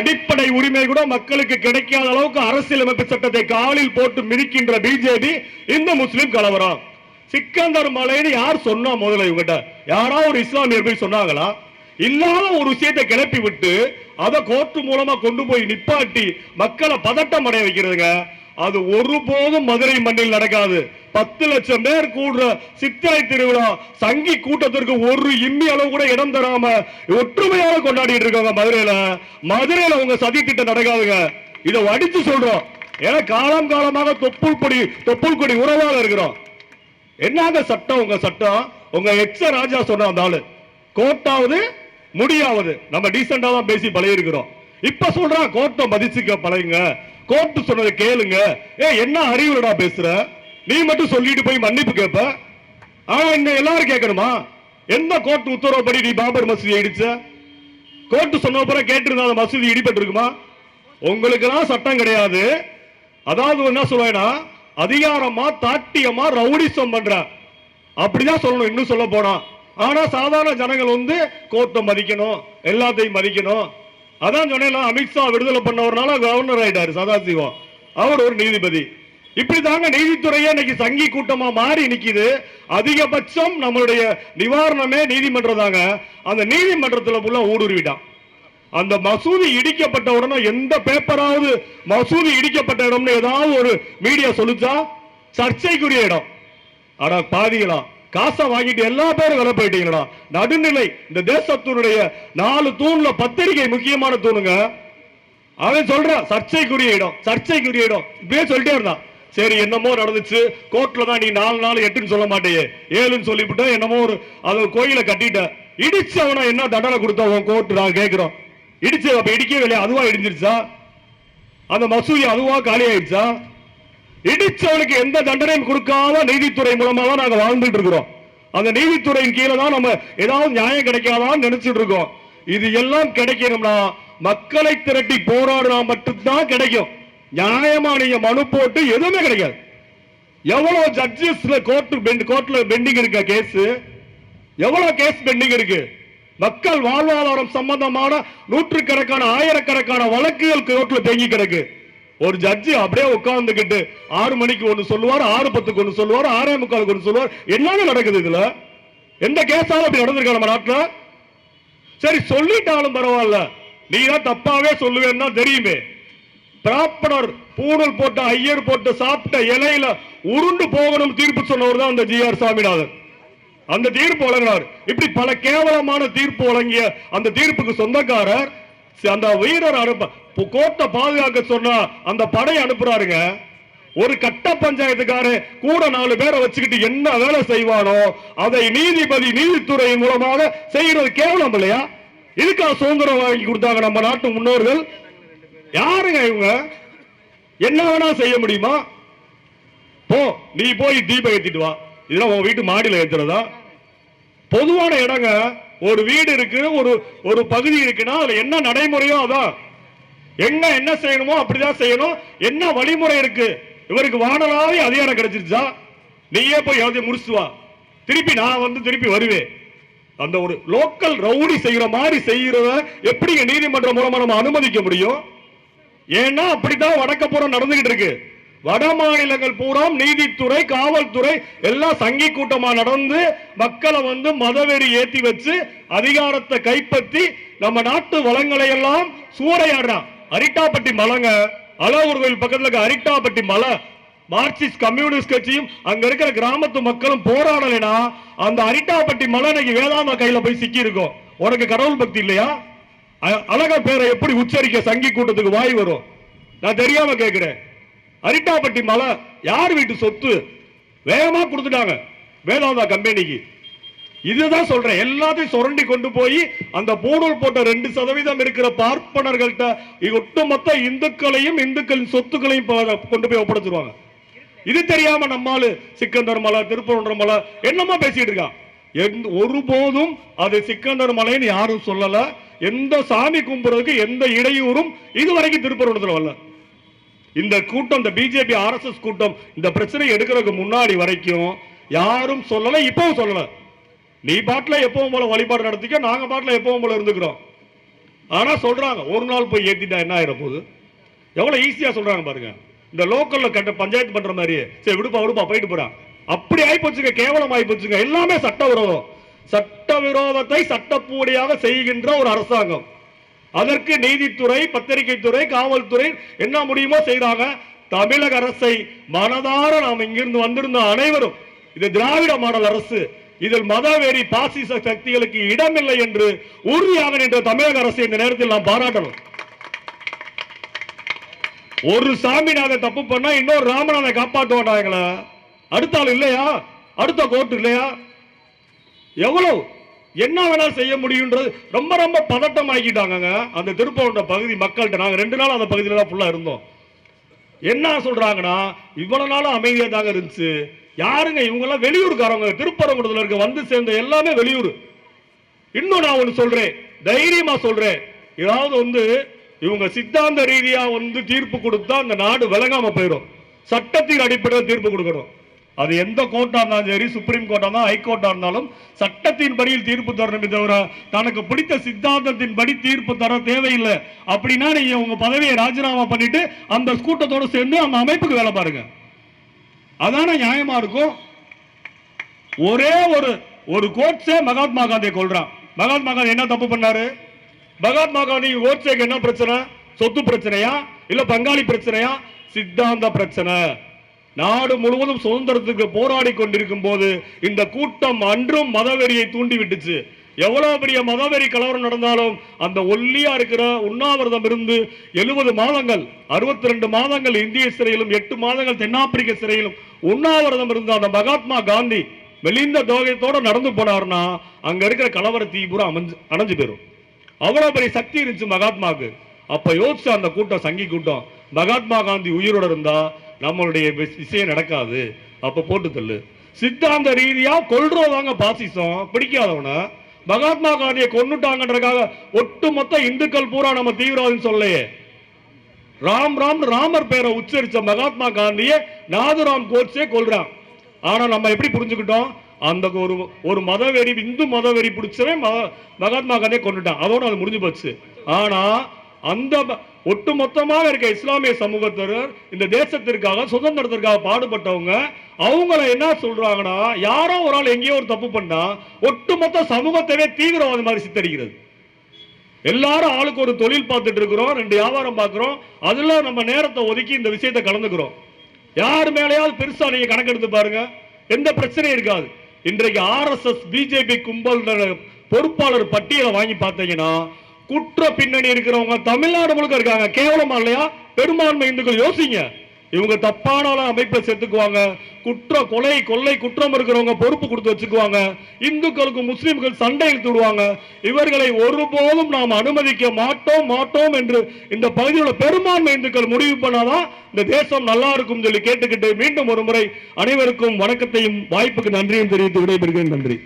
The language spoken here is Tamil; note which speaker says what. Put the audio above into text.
Speaker 1: அடிப்படை உரிமை கூட மக்களுக்கு கிடைக்காத அளவுக்கு அரசியலமைப்பு சட்டத்தை காலில் போட்டு மிதிக்கின்ற பிஜேபி இந்து முஸ்லிம் கலவரம். சிக்கந்தர் மலைன்னு யார் சொன்னா? முதல்ல இவங்கிட்ட யாராவது ஒரு இஸ்லாமியர் போய் சொன்னாங்களா? இல்லாத ஒரு விஷயத்தை கிளப்பி விட்டு அதை கோர்ட்டு மூலமா கொண்டு போய் நிப்பாட்டி மக்களை பதட்டம் அடைய வைக்கிறதுங்க. அது ஒருபோதும் மதுரை மண்ணில் நடக்காது. 10 லட்சம் பேர் கூடுற சித்திரை திருவிழா சங்கி கூட்டத்திற்கு ஒரு இம்மி அளவு கூட இடம் தராம ஒற்றுமையாக கொண்டாடிட்டு இருக்காங்க மதுரையில. மதுரையில உங்க சதி திட்டம் நடக்காதுங்க. இதை அடிச்சு சொல்றோம். ஏன்னா காலம் காலமாக தொப்புள் கொடி உறவாக இருக்கிறோம். என்னங்க சட்டம்? உங்க சட்டம் உங்க எக்ஸ ராஜா சொன்ன அந்த ஆளு கோர்ட்டாவது முடியாவது நம்ம டீசெண்டா தான் பேசி பழகி இருக்கிறோம். இப்ப சொல்றான் கோர்ட்டை மதிச்சுக்க பழகுங்க, கோர்ட் சொன்னதை கேளுங்க. என்ன அறிவுடா பேசுற? நீ மட்டும் சொல்லிட்டு போய் மன்னிப்பு கேட்ப. ஆனா இந்த எல்லாரும் கேட்கணுமா? எந்த கோர்ட் உத்தரவுப்படி நீ பாபர் மசூதி இடிச்ச? கோர்ட் சொன்ன பிறகு கேட்டிருந்தா அந்த மசூதி இடிபட்டு இருக்குமா? உங்களுக்கு எல்லாம் சட்டம் கிடையாது. அதாவது என்ன சொல்லுவேன்னா அதிகாரமா தாட்டியமா ரவுடிசம் பண்ற அப்படிதான் சொல்லணும். இன்னும் சொல்ல போனா ஆனா சாதாரண ஜனங்கள் வந்து கோர்ட்டை மதிக்கணும், எல்லாத்தையும் மதிக்கணும். அதான் சொன்னேன், அமித்ஷா விடுதலை பண்ணவர்னால கவர்னர் ஆயிட்டாரு சதாசிவம். அவர் ஒரு நீதிபதி. இப்படி தாங்க நீதித்துறையே இன்னைக்கு சங்கி கூட்டமா மாறி நிக்குது. அதிகபட்சம் நம்மளுடைய நிவாரணமே நீதிமன்றம் தாங்க. அந்த நீதிமன்றத்தில் உள்ள ஊடுருவிட்டான். அந்த மசூதி இடிக்கப்பட்ட உடனே எந்த பேப்பராவது மசூதி இடிக்கப்பட்ட இடம்னு ஏதாவது ஒரு மீடியா சொல்லுச்சா? சர்ச்சைக்குரிய இடம். ஆனா பாதிகளா காசை வாங்கிட்டு எல்லா பேரும் விலை போயிட்டீங்களா? நடுநிலை இந்த தேசத்தினுடைய 4 தூண்ல பத்திரிகை முக்கியமான தூணுங்க. அவன் சொல்றான் சர்ச்சைக்குரிய இடம், சர்ச்சைக்குரிய இடம் இப்படியே சொல்லிட்டே இருந்தான். சரி என்னமோ நடந்துச்சு, கோர்ட்ல தான் நீ 4 நாள் 8ன்னு சொல்ல மாட்டேயே 7ன்னு சொல்லிவிட்டு என்னமோ ஒரு அது கோயிலை கட்டிட்ட. இடிச்சவனா என்ன தண்டனை கொடுத்தவன் கோர்ட் நான் கேட்கிறோம். இடிச்சு அப்ப இடிக்கவே இல்லையா? அதுவா இடிஞ்சிருச்சா? அந்த மசூதி அதுவா காலி ஆயிடுச்சா? இடிச்சவனுக்கு எந்த தண்டனையும் கொடுக்காம நீதித்துறை மூலமா தான் நாங்க வாழ்ந்துட்டு இருக்கிறோம். அந்த நீதித்துறையின் கீழே தான் நம்ம ஏதாவது நியாயம் கிடைக்காதான்னு நினைச்சிட்டு இருக்கோம். இது எல்லாம் கிடைக்கணும்னா மக்களை திரட்டி போராடினா மட்டும்தான் கிடைக்கும். நியாயமா நீங்க மனு போட்டு எதுவுமே கிடைக்காது. எவ்வளவு ஜட்ஜஸ்ல கோர்ட்ல பெண்டிங் இருக்க கேஸ், எவ்வளவு கேஸ் பெண்டிங் இருக்கு. மக்கள் வாழ்வாதாரம் சம்பந்தமான நூற்றுக்கணக்கான ஆயிரக்கணக்கான வழக்குகள் கோர்ட்ல தேங்கி கிடக்கு. ஒரு ஜட்ஜி அப்படியே உட்கார்ந்துகிட்டு 6 மணிக்கு ஒன்னு சொல்லுவார், 6:10க்கு ஒன்னு சொல்லுவார், 6:45க்கு ஒன்னு சொல்லுவார். என்னங்க நடக்குது இதுல? எந்த கேஸாலும் அப்படி நடந்திருக்கா நம்ம நாட்டுல? சரி சொல்லிட்டாலும் பரவாயில்ல, நீ தான் தப்பாவே சொல்லுவேன்னா தெரியுமே. பிராப்பனர் பூணல் போட்ட ஐயர் போட்டு சாப்பிட்ட இலையில உருண்டு போகணும் தீர்ப்பு சொன்னவர் தான் அந்த ஜி.ஆர். சாமிநாதன். அந்த தீர்ப்பு வழங்கினார். இப்படி பல கேவலமான தீர்ப்பு வழங்கிய அந்த தீர்ப்புக்கு சொந்தக்காரர் அந்த வீரர் அனுப்ப கோர்ட்டை பாதுகாக்க சொன்னா அந்த படை அனுப்புறாருங்க. ஒரு கட்ட பஞ்சாயத்துக்கார கூட 4 பேரை வச்சுக்கிட்டு என்ன வேலை செய்வானோ அதை நீதிபதி நீதித்துறை மூலமாக செய்யறது கேவலம் இல்லையா? இதுக்காக சுதந்திரம் வாங்கி கொடுத்தாங்க நம்ம நாட்டு முன்னோர்கள். யாருங்க இவங்க? என்ன வேணா செய்ய முடியுமா? போ நீ போய் தீபம் ஏத்திட்டு வா. இதெல்லாம் உன் வீட்டு மாடியில் ஏத்துறதா? பொதுவான இடங்க. ஒரு வீடு இருக்கு, ஒரு பகுதி இருக்குன்னா அதுல என்ன நடைமுறையோ அதான். என்ன செய்யணுமோ அப்படிதான் செய்யணும். என்ன வழிமுறை இருக்கு? இவருக்கு வானலாவே அதிகாரம் கிடைச்சிருச்சா? நீயே போய் எல்லாத்தையும் முடிச்சுட்டு வா, திருப்பி நான் வந்து திருப்பி வருவேன். அந்த ஒரு லோக்கல் ரவுடி செய்யற மாதிரி செய்யறத எப்படி நீதிமன்றம் மூலமா நம்ம அனுமதிக்க முடியும்? ஏன்னா அப்படித்தான் வடக்கப்புறம் நடந்துகிட்டு இருக்கு. வட மாநிலங்கள் பூரா நீதித்துறை காவல்துறை எல்லாம் சங்கி கூட்டமா நடந்து மக்களை வந்து மதவெறி ஏத்தி வச்சு அதிகாரத்தை கைப்பற்றி நம்ம நாட்டு வளங்களை எல்லாம் சூறையாடுறான். அரிட்டாப்பட்டி மலைங்க, அழகர் கோயில் பக்கத்துல இருக்க அரிட்டாப்பட்டி மலை. மார்க்சிஸ்ட் கம்யூனிஸ்ட் கட்சியும் அங்க இருக்கிற கிராமத்து மக்களும் போராடலைனா அந்த அரிட்டாப்பட்டி மலை இன்னைக்கு வேதாந்தா கையில போய் சிக்கி இருக்கும். உனக்கு கடவுள் பக்தி இல்லையா? அழக பேரை எப்படி உச்சரிக்க சங்கி கூட்டத்துக்கு வாய் வரும்? நான் தெரியாம கேட்கிறேன். அரிட்டாப்பட்டி மலை யார் வீட்டு சொத்து? வேகமா கொடுத்துட்டாங்க வேதாந்தா கம்பெனிக்கு. இதுதான் சொல்றேன். எல்லாத்தையும் சுரண்டி கொண்டு போய் அந்த பூணூல் போட்ட 2% இருக்கிற பார்ப்பனர்கள்ட்ட ஒட்டுமொத்த இந்துக்களையும் இந்துக்களின் சொத்துக்களையும் கொண்டு போய் ஒப்படைச்சிருவாங்க. இது தெரியாம நம்மால சிக்கந்தர் மலை திருப்பரங்குன்றம் மலை என்னமா பேசிட்டு இருக்கான். ஒருபோதும் அது சிக்கந்தர் மலைன்னு யாரும் சொல்லல. எந்த சாமி கும்பிடுறதுக்கு எந்த இடையூறும் இதுவரைக்கும் திருப்பரங்குன்றத்துல வரல. இந்த கூட்டம், இந்த பிஜேபி ஆர்எஸ்எஸ் கூட்டம் இந்த பிரச்சனை எடுக்கிறதுக்கு முன்னாடி வரைக்கும் யாரும் சொல்லல, இப்பவும் சொல்லல. நீ பாட்டில் எப்பவும் போல வழிபாடு நடத்திக்க, நாங்க பாட்டில் எப்பவும் போல இருந்துக்கிறோம். ஆனா சொல்றாங்க ஒரு நாள் போய் ஏத்திட்டா என்ன ஆயிர போகுது, எவ்வளவு ஈஸியா சொல்றாங்க பாருங்க. இந்த லோக்கல்ல கட்ட பஞ்சாயத்து பண்ற மாதிரி சரி விடுப்பா போயிட்டு போறான், அப்படி ஆகி போச்சுங்க, கேவலம் ஆகி போச்சுங்க. எல்லாமே சட்டவிரோதம். சட்டவிரோதத்தை சட்டப்பூடியாக செய்கின்ற ஒரு அரசாங்கம். அதற்கு நீதித்துறை, பத்திரிகை துறை, காவல்துறை என்ன முடியுமோ செய்யறாங்க. தமிழக அரசை மனதார நாம் இங்கிருந்து வந்திருந்த அனைவரும், இது திராவிட மாடல் அரசு, இதில் மதவெறி பாசிச சக்திகளுக்கு இடமில்லை என்று உறுதியாக நின்ற தமிழக அரசு இந்த நேரத்தில் நாம் பாராட்டணும். ஒரு சாமிநாத தப்பு பண்ணா இன்னொரு ராமநாதை காப்பாற்ற மாட்டாங்களா? அடுத்த ஆள் இல்லையா? அடுத்த கோர்ட் இல்லையா? எவ்வளவு என்ன வேணாலும் செய்ய முடியும்ன்றது ரொம்ப ரொம்ப பதட்டம் ஆக்கிட்டாங்க அந்த திருப்பவண்ட பகுதி மக்கள்கிட்ட. நாங்க 2 நாள் அந்த பகுதியில தான் ஃபுல்லா இருந்தோம். என்ன சொல்றாங்கன்னா இவ்வளவு நாளும் அமைதியா தாங்க இருந்துச்சு. யாருங்க இவங்க எல்லாம் வெளியூருக்காரங்க, திருப்பரங்குன்றத்துல இருக்க வந்து சேர்ந்த எல்லாமே வெளியூர். இன்னும் நான் ஒண்ணு சொல்றேன், தைரியமா சொல்றேன், ஏதாவது இவங்க சித்தாந்த ரீதியா தீர்ப்பு கொடுத்தா அந்த நாடு விளங்காம போயிடும். சட்டத்தின் அடிப்படையில் தீர்ப்பு கொடுக்கணும். அது எந்த கோர்ட்டா இருந்தாலும் சரி, சுப்ரீம் கோர்ட்டா இருந்தாலும் ஹைகோர்ட்டா இருந்தாலும் சட்டத்தின் படியில் தீர்ப்பு தரணுமே தவிர தனக்கு பிடித்த சித்தாந்தத்தின் படி தீர்ப்பு தர தேவையில்லை. அப்படின்னா நீங்க உங்க பதவியை ராஜினாமா பண்ணிட்டு அந்த கூட்டத்தோடு சேர்ந்து அந்த அமைப்புக்கு வேலை பாருங்க. அதான நியாயமா இருக்கும். ஒரே ஒரு கோட்ஸே மகாத்மா காந்தியை கொல்றான். மகாத்மா காந்தி என்ன தப்பு பண்ணாரு? மகாத்மா காந்தி கோட்ஸேக்கு என்ன பிரச்சனை? சொத்து பிரச்சனையா இல்ல பங்காளி பிரச்சனையா? சித்தாந்த பிரச்சனை. நாடு முழுவதும் சுதந்திரத்துக்கு போராடி கொண்டிருக்கும் போது இந்த கூட்டம் அன்றும் மதவெறியை தூண்டி விட்டுச்சு. எவ்வளவு பெரிய மதவெறி கலவரம் நடந்தாலும் அந்த ஒல்லியா இருக்கிற உண்ணாவிரதம் இருந்து 70 மாதங்கள் 62 மாதங்கள் இந்திய சிறையிலும் 8 மாதங்கள் தென்னாப்பிரிக்க சிறையிலும் உண்ணாவிரதம் இருந்த அந்த மகாத்மா காந்தி மெலிந்த தோகத்தோட நடந்து போனார்னா அங்க இருக்கிற கலவர தீபுரம் அணைஞ்சு போயிடும். அவ்வளவு பெரிய சக்தி இருந்துச்சு மகாத்மாக்கு. அப்ப யோசிச்ச அந்த கூட்டம், சங்கி கூட்டம், மகாத்மா காந்தி உயிரோட இருந்தா நம்மளுடைய விஷயம் நடக்காது, அப்ப போட்டு தள்ளு. சித்தாந்த ரீதியா கொல்றதாங்க பாசிசம். பிடிக்காதவன மகாத்மா காந்தியை கொன்னுட்டாங்கன்றதுக்காக ஒட்டுமொத்த இந்துக்கள் பூரா நம்ம தீவிரவாதம் சொல்லலையே. ராமர் பேரை உச்சரிச்ச மகாத்மா காந்தியை நாதுராம் கோட்ஸே கொல்றான். ஆனா நம்ம எப்படி புரிஞ்சுக்கிட்டோம்? அந்த ஒரு மதவெறி, இந்து மதவெறி பிடிச்சவன் மகாத்மா காந்தியை கொண்டுட்டான், அதோட அது முடிஞ்சு போச்சு. ஆனா அந்த ஒட்டுமொத்தமாக இருக்க இஸ்லாமிய சமூகத்தினர் இந்த தேசத்திற்காக சுதந்திரத்திற்காக பாடுபட்டவங்க அவங்கள என்ன சொல்றாங்கன்னா, யாரோ ஒரு ஆள் எங்கேயோ ஒரு தப்பு பண்ணா ஒட்டுமொத்த சமூகத்தவே தீவிரவாத மாதிரி சித்தரிக்கிறது. எல்லாரும் ஆளுக்கு ஒரு தொழில் பார்த்துட்டு இருக்கிறோம், 2 வியாபாரம் பார்க்கிறோம், அதுல நம்ம நேரத்தை ஒதுக்கி இந்த விஷயத்தை கலந்துக்கிறோம். யார் மேலேயாவது பெருசா நீங்க கணக்கெடுத்து பாருங்க, எந்த பிரச்சனையும் இருக்காது. இன்றைக்கு RSS பிஜேபி கும்பல் பொறுப்பாளர் பட்டியலை வாங்கி பார்த்தீங்கன்னா குற்ற பின்னணி இருக்கிறவங்க தமிழ்நாடு முழுக்க இருக்காங்க. கேவலமா இல்லையா? பெரும்பான்மை இந்துக்கள் யோசிங்க. இவங்க தப்பான அமைப்பை சேர்த்துக்குவாங்க. கொள்ளை குற்றம் இருக்கிறவங்க பொறுப்பு கொடுத்து வச்சுக்குவாங்க. இந்துக்களுக்கு முஸ்லிம்கள் சண்டை இழுத்து விடுவாங்க. இவர்களை ஒருபோதும் நாம் அனுமதிக்க மாட்டோம் என்று இந்த பகுதியில் பெரும்பான்மை இந்துக்கள் முடிவு பண்ணாதான் இந்த தேசம் நல்லா இருக்கும் சொல்லி கேட்டுக்கிட்டு மீண்டும் ஒரு முறை அனைவருக்கும் வணக்கத்தையும் வாய்ப்புக்கு நன்றியும் தெரிவித்து விடைபெறுகிறேன். நன்றி.